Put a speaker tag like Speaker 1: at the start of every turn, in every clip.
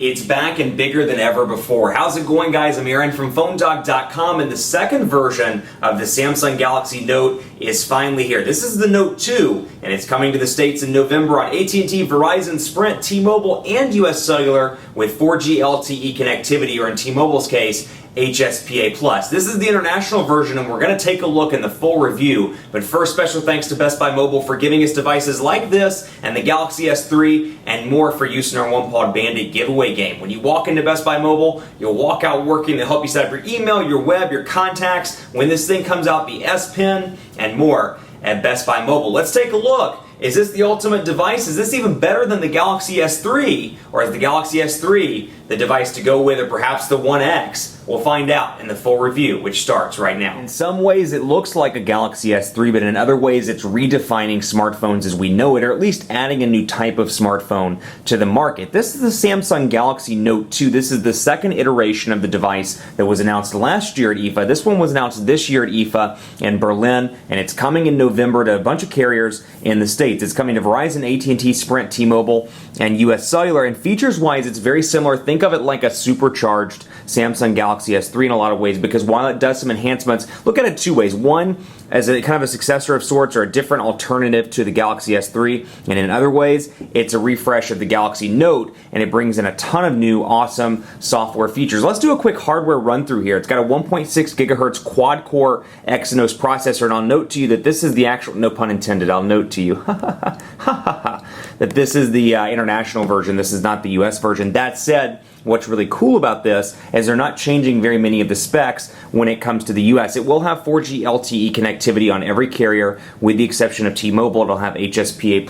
Speaker 1: It's back and bigger than ever before. How's it going, guys? I'm Aaron from PhoneDog.com, and the second version of the Samsung Galaxy Note is finally here. This is the Note 2, and it's coming to the States in November on AT&T, Verizon, Sprint, T-Mobile, and US Cellular with 4G LTE connectivity, or in T-Mobile's case, HSPA+. This is the international version, and we're going to take a look in the full review. But first, special thanks to Best Buy Mobile for giving us devices like this and the Galaxy S3 and more for use in our One-Pod Bandit giveaway game. When you walk into Best Buy Mobile, you'll walk out working to help you set up your email, your web, your contacts. When this thing comes out, the S Pen and more at Best Buy Mobile. Let's take a look. Is this the ultimate device? Is this even better than the Galaxy S3? Or is the Galaxy S3 the device to go with, or perhaps the One X? We'll find out in the full review, which starts right now. In some ways, it looks like a Galaxy S3, but in other ways, it's redefining smartphones as we know it, or at least adding a new type of smartphone to the market. This is the Samsung Galaxy Note 2. This is the second iteration of the device that was announced last year at IFA. This one was announced this year at IFA in Berlin, and it's coming in November to a bunch of carriers in the States. It's coming to Verizon, AT&T, Sprint, T-Mobile, and US Cellular. And features-wise, it's very similar. Think of it like a supercharged Samsung Galaxy S3 in a lot of ways, because while it does some enhancements, look at it two ways. One, as a kind of a successor of sorts, or a different alternative to the Galaxy S3, and in other ways, it's a refresh of the Galaxy Note, and it brings in a ton of new, awesome software features. Let's do a quick hardware run through here. It's got a 1.6 gigahertz quad-core Exynos processor, and I'll note to you that this is the actual, no pun intended, I'll note to you, that this is the international version. This is not the US version. That said, what's really cool about this is they're not changing very many of the specs when it comes to the US. It will have 4G LTE connectivity on every carrier, with the exception of T-Mobile. It'll have HSPA+,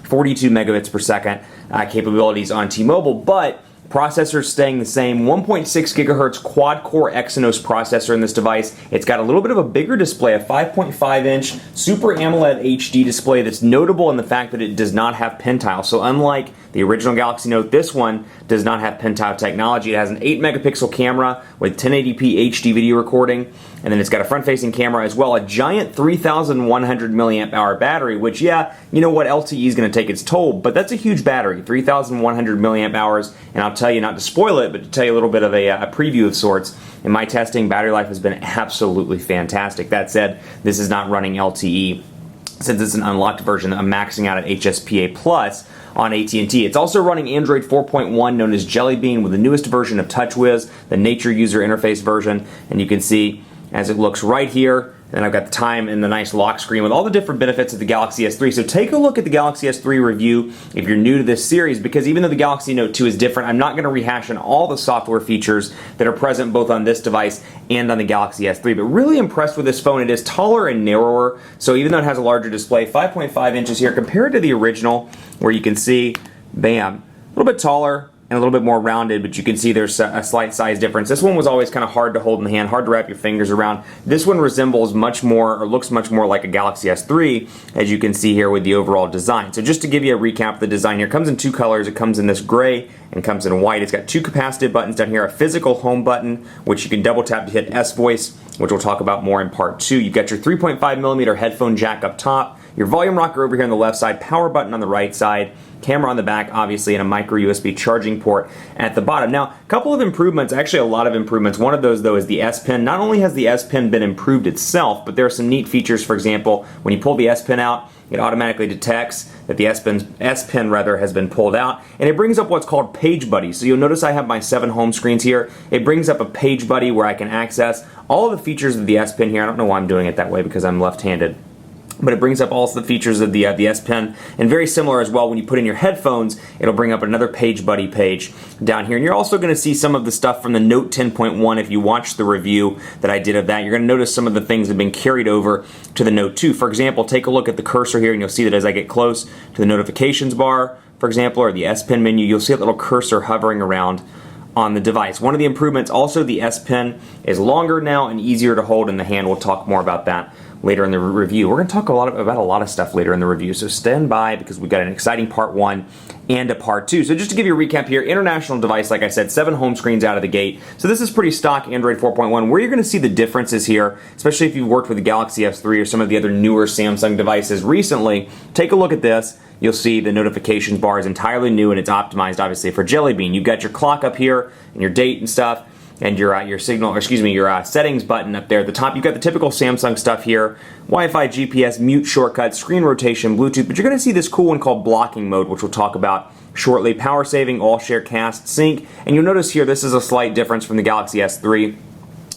Speaker 1: 42 megabits per second capabilities on T-Mobile, but processor's staying the same. 1.6 gigahertz quad-core Exynos processor in this device. It's got a little bit of a bigger display, a 5.5-inch Super AMOLED HD display that's notable in the fact that it does not have pen tile. So unlike the original Galaxy Note, this one does not have pen tile technology. It has an 8-megapixel camera with 1080p HD video recording, and then it's got a front-facing camera as well, a giant 3,100 milliamp hour battery, which, yeah, you know what, LTE is going to take its toll, but that's a huge battery, 3,100 milliamp hours, and I'll tell you, not to spoil it, but to tell you a little bit of a preview of sorts, in my testing, battery life has been absolutely fantastic. That said, this is not running LTE, since it's an unlocked version. I'm maxing out at HSPA+ on AT&T. It's also running Android 4.1, known as Jelly Bean, with the newest version of TouchWiz, the Nature user interface version, and you can see as it looks right here. And I've got the time and the nice lock screen with all the different benefits of the Galaxy S3. So take a look at the Galaxy S3 review if you're new to this series, because even though the Galaxy Note 2 is different, I'm not going to rehash on all the software features that are present both on this device and on the Galaxy S3. But really impressed with this phone. It is taller and narrower, so even though it has a larger display, 5.5 inches here compared to the original, where you can see, bam, a little bit taller and a little bit more rounded, but you can see there's a slight size difference. This one was always kind of hard to hold in the hand, hard to wrap your fingers around. This one resembles much more, or looks much more like a Galaxy S3, as you can see here with the overall design. So just to give you a recap of the design here, it comes in two colors. It comes in this gray and comes in white. It's got two capacitive buttons down here, a physical home button, which you can double tap to hit S Voice, which we'll talk about more in part 2. You've got your 3.5 millimeter headphone jack up top, your volume rocker over here on the left side, power button on the right side, camera on the back, obviously, and a micro USB charging port at the bottom. Now, a couple of improvements, actually a lot of improvements. One of those, though, is the S Pen. Not only has the S Pen been improved itself, but there are some neat features. For example, when you pull the S Pen out, it automatically detects that the S Pen has been pulled out, and it brings up what's called Page Buddy. So you'll notice I have my 7 home screens here. It brings up a Page Buddy where I can access all of the features of the S Pen here. I don't know why I'm doing it that way, because I'm left-handed. But it brings up all the features of the S Pen, and very similar as well, when you put in your headphones, it'll bring up another Page Buddy page down here. And you're also going to see some of the stuff from the Note 10.1 if you watch the review that I did of that. You're going to notice some of the things that have been carried over to the Note 2. For example, take a look at the cursor here, and you'll see that as I get close to the notifications bar, for example, or the S Pen menu, you'll see that little cursor hovering around on the device. One of the improvements, also, the S Pen is longer now and easier to hold in the hand. We'll talk more about that later in the review. We're going to talk about a lot of stuff later in the review, so stand by because we've got an exciting part 1 and a part 2. So just to give you a recap here, international device, like I said, 7 home screens out of the gate. So this is pretty stock Android 4.1. Where you're going to see the differences here, especially if you've worked with the Galaxy S3 or some of the other newer Samsung devices recently, take a look at this. You'll see the notifications bar is entirely new and it's optimized obviously for Jelly Bean. You've got your clock up here and your date and stuff, and your signal, or excuse me, your settings button up there at the top. You've got the typical Samsung stuff here: Wi-Fi, GPS, mute shortcuts, screen rotation, Bluetooth. But you're going to see this cool one called blocking mode, which we'll talk about shortly. Power saving, all share, cast, sync. And you'll notice here this is a slight difference from the Galaxy S3.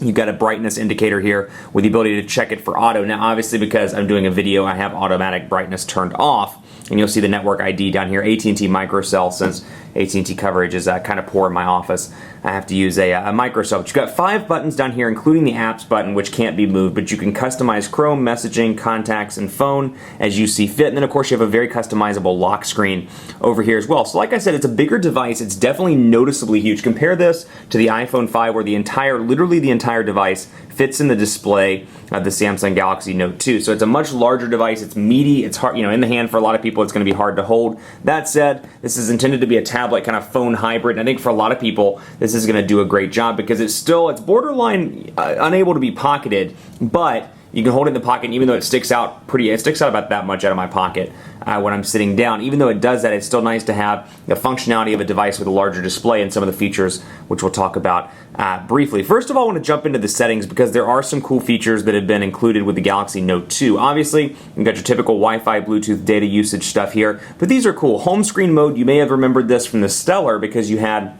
Speaker 1: You've got a brightness indicator here with the ability to check it for auto. Now, obviously, because I'm doing a video, I have automatic brightness turned off. And you'll see the network ID down here, AT&T microcell. Since AT&T coverage is kind of poor in my office, I have to use a microcell. But you've got 5 buttons down here, including the apps button, which can't be moved. But you can customize Chrome, messaging, contacts, and phone as you see fit. And then, of course, you have a very customizable lock screen over here as well. So like I said, it's a bigger device. It's definitely noticeably huge. Compare this to the iPhone 5, where literally the entire device fits in the display of the Samsung Galaxy Note 2. So it's a much larger device. It's meaty. It's hard, in the hand for a lot of people. It's going to be hard to hold. That said, this is intended to be a tablet kind of phone hybrid. And I think for a lot of people, this is going to do a great job because it's borderline unable to be pocketed, but you can hold it in the pocket, and even though it sticks out about that much out of my pocket when I'm sitting down. Even though it does that, it's still nice to have the functionality of a device with a larger display and some of the features, which we'll talk about briefly. First of all, I want to jump into the settings because there are some cool features that have been included with the Galaxy Note 2. Obviously, you've got your typical Wi-Fi, Bluetooth, data usage stuff here, but these are cool. Home screen mode, you may have remembered this from the Stellar because you had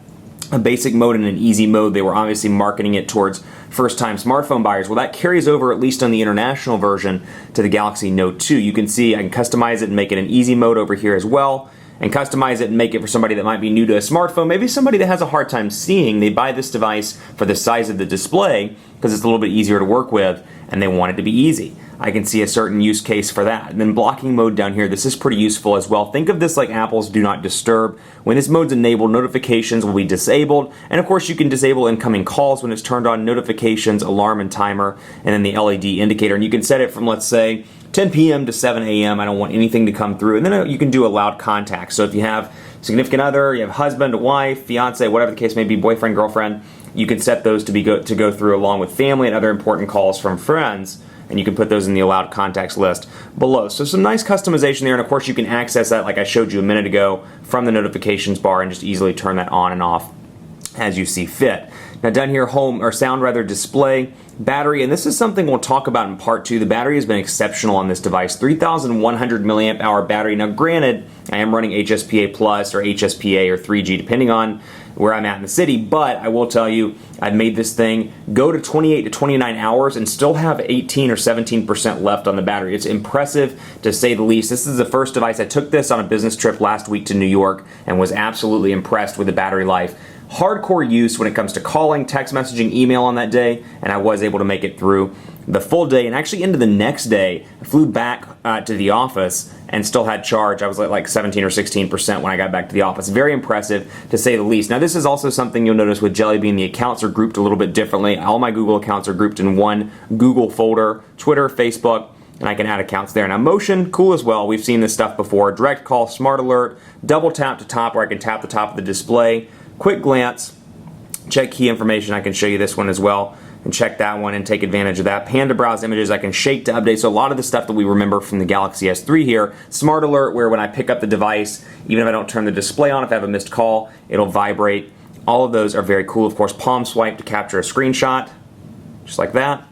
Speaker 1: a basic mode and an easy mode. They were obviously marketing it towards first-time smartphone buyers. Well, that carries over, at least on the international version, to the Galaxy Note 2. You can see I can customize it and make it an easy mode over here as well, and customize it and make it for somebody that might be new to a smartphone, maybe somebody that has a hard time seeing. They buy this device for the size of the display because it's a little bit easier to work with, and they want it to be easy. I can see a certain use case for that. And then blocking mode down here, this is pretty useful as well. Think of this like Apple's Do Not Disturb. When this mode's enabled, notifications will be disabled. And of course, you can disable incoming calls when it's turned on, notifications, alarm, and timer, and then the LED indicator. And you can set it from, let's say, 10 p.m. to 7 a.m. I don't want anything to come through. And then you can do a loud contact. So if you have significant other, you have husband, wife, fiance, whatever the case may be, boyfriend, girlfriend, you can set those to go through along with family and other important calls from friends. And you can put those in the allowed contacts list below. So some nice customization there, and of course you can access that like I showed you a minute ago from the notifications bar and just easily turn that on and off as you see fit. Now down here, sound display, battery, and this is something we'll talk about in part 2. The battery has been exceptional on this device, 3,100 milliamp hour battery. Now granted, I am running HSPA Plus or HSPA or 3G depending on where I'm at in the city, but I will tell you, I've made this thing go to 28 to 29 hours and still have 18 or 17% left on the battery. It's impressive to say the least. This is the first device. I took this on a business trip last week to New York and was absolutely impressed with the battery life. Hardcore use when it comes to calling, text messaging, email on that day, and I was able to make it through the full day and actually into the next day. I flew back to the office and still had charge. I was at like 17 or 16% when I got back to the office. Very impressive to say the least. Now this is also something you'll notice with Jelly Bean. The accounts are grouped a little bit differently. All my Google accounts are grouped in one Google folder, Twitter, Facebook, and I can add accounts there. Now motion, cool as well. We've seen this stuff before. Direct call, smart alert, double tap to top where I can tap the top of the display, quick glance, check key information. I can show you this one as well and check that one and take advantage of that. Pan to browse images, I can shake to update. So a lot of the stuff that we remember from the Galaxy S3 here. Smart alert, where when I pick up the device, even if I don't turn the display on, if I have a missed call, it'll vibrate. All of those are very cool. Of course, palm swipe to capture a screenshot, just like that.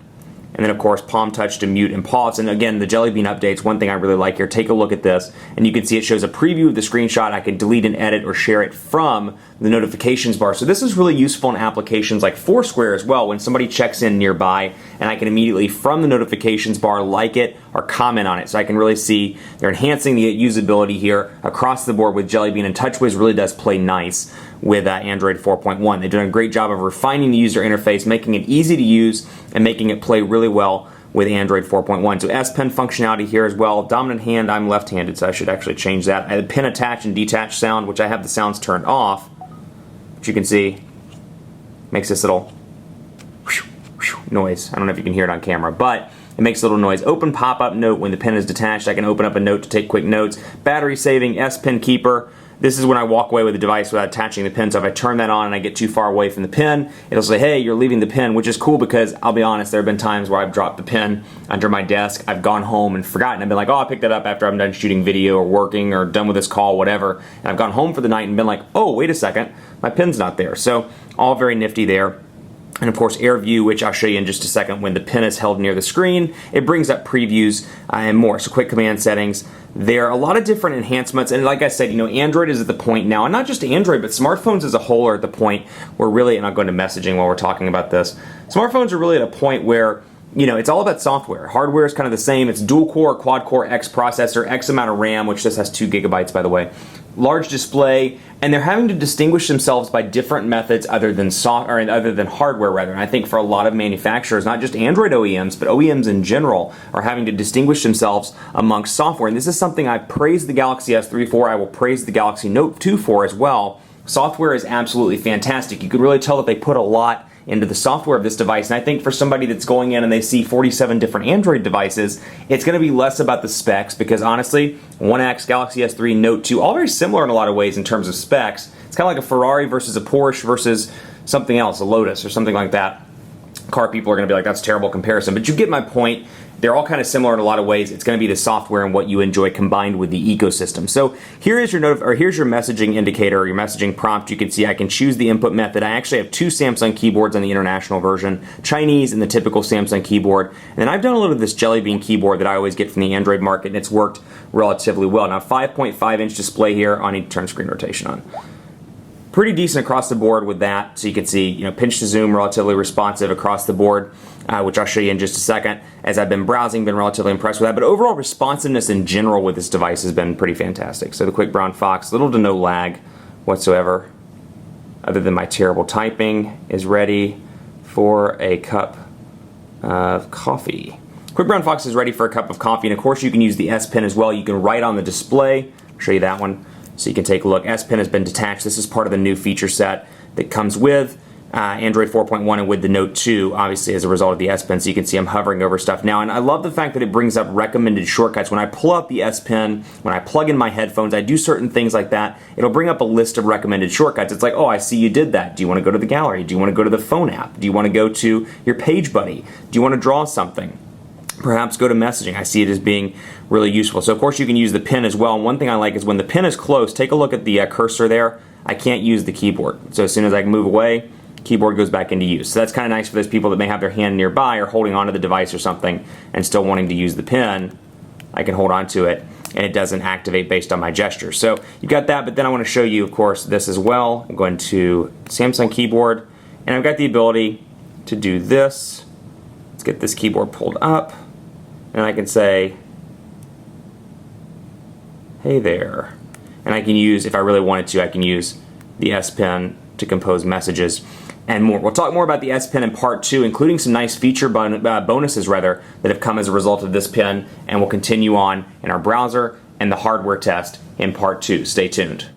Speaker 1: And then of course palm touch to mute and pause. And again, the Jelly Bean updates, one thing I really like here, take a look at this and you can see it shows a preview of the screenshot. I can delete and edit or share it from the notifications bar. So this is really useful in applications like Foursquare as well, when somebody checks in nearby and I can immediately from the notifications bar like it or comment on it. So I can really see they're enhancing the usability here across the board with Jelly Bean, and TouchWiz really does play nice with Android 4.1. They've done a great job of refining the user interface, making it easy to use, and making it play really well with Android 4.1. So S Pen functionality here as well. Dominant hand, I'm left-handed, so I should actually change that. I have pen attach and detach sound, which I have the sounds turned off, which you can see makes this little noise. I don't know if you can hear it on camera, but It makes a little noise. Open pop-up note when the pen is detached. I can open up a note to take quick notes. Battery saving, S Pen keeper. This is when I walk away with the device without attaching the pen, so if I turn that on and I get too far away from the pen, it'll say, hey, you're leaving the pen, which is cool because I'll be honest, there have been times where I've dropped the pen under my desk, I've gone home and forgotten. I've been like, oh, I'll pick that up after I'm done shooting video or working or done with this call, whatever. And I've gone home for the night and been like, oh, wait a second, my pen's not there. So all very nifty there. And of course, Air View, which I'll show you in just a second when the pen is held near the screen. It brings up previews and more. So quick command settings. There are a lot of different enhancements. And like I said, you know, Android is at the point now, and not just Android, but smartphones as a whole are at the point where really, and I'll go into messaging while we're talking about this. Smartphones are really at a point where, you know, it's all about software. Hardware is kind of the same. It's dual core, quad core, X processor, X amount of RAM, which this has 2 gigabytes, by the way. Large display, and they're having to distinguish themselves by different methods other than hardware rather. And I think for a lot of manufacturers, not just Android OEMs, but OEMs in general, are having to distinguish themselves amongst software. And this is something I praise the Galaxy S3 for. I will praise the Galaxy Note 2 for as well. Software is absolutely fantastic. You can really tell that they put a lot into the software of this device, and I think for somebody that's going in and they see 47 different Android devices, it's going to be less about the specs because honestly, One X, Galaxy S3, Note 2, all very similar in a lot of ways in terms of specs. It's kind of like a Ferrari versus a Porsche versus something else, a Lotus or something like that. Car people are going to be like, that's a terrible comparison, but you get my point. They're all kind of similar in a lot of ways. It's going to be the software and what you enjoy combined with the ecosystem. So here is your here's your messaging indicator, or your messaging prompt. You can see I can choose the input method. I actually have 2 Samsung keyboards on the international version, Chinese and the typical Samsung keyboard. And then I've done a little of this Jelly Bean keyboard that I always get from the Android market, and it's worked relatively well. Now 5.5-inch display here. I need to turn screen rotation on. Pretty decent across the board with that. So you can see, you know, pinch to zoom, relatively responsive across the board, which I'll show you in just a second. As I've been browsing, been relatively impressed with that. But overall responsiveness in general with this device has been pretty fantastic. So the quick brown fox, little to no lag whatsoever, other than my terrible typing, is ready for a cup of coffee. Quick brown fox is ready for a cup of coffee, and of course you can use the S Pen as well. You can write on the display. I'll show you that one. So you can take a look. S Pen has been detached. This is part of the new feature set that comes with Android 4.1 and with the Note 2, obviously as a result of the S Pen. So you can see I'm hovering over stuff now. And I love the fact that it brings up recommended shortcuts. When I pull out the S Pen, when I plug in my headphones, I do certain things like that. It'll bring up a list of recommended shortcuts. It's like, oh, I see you did that. Do you want to go to the gallery? Do you want to go to the phone app? Do you want to go to your page buddy? Do you want to draw something? Perhaps go to messaging. I see it as being really useful. So of course you can use the pen as well. And one thing I like is when the pen is close, take a look at the cursor there. I can't use the keyboard. So as soon as I move away, keyboard goes back into use. So that's kind of nice for those people that may have their hand nearby or holding onto the device or something and still wanting to use the pen. I can hold onto it and it doesn't activate based on my gesture. So you got that, but then I want to show you, of course, this as well. I'm going to Samsung keyboard, and I've got the ability to do this. Let's get this keyboard pulled up. And I can say, hey there. And I can use, if I really wanted to, I can use the S Pen to compose messages and more. We'll talk more about the S Pen in part 2, including some nice feature bonuses that have come as a result of this pen, and we'll continue on in our browser and the hardware test in part 2. Stay tuned.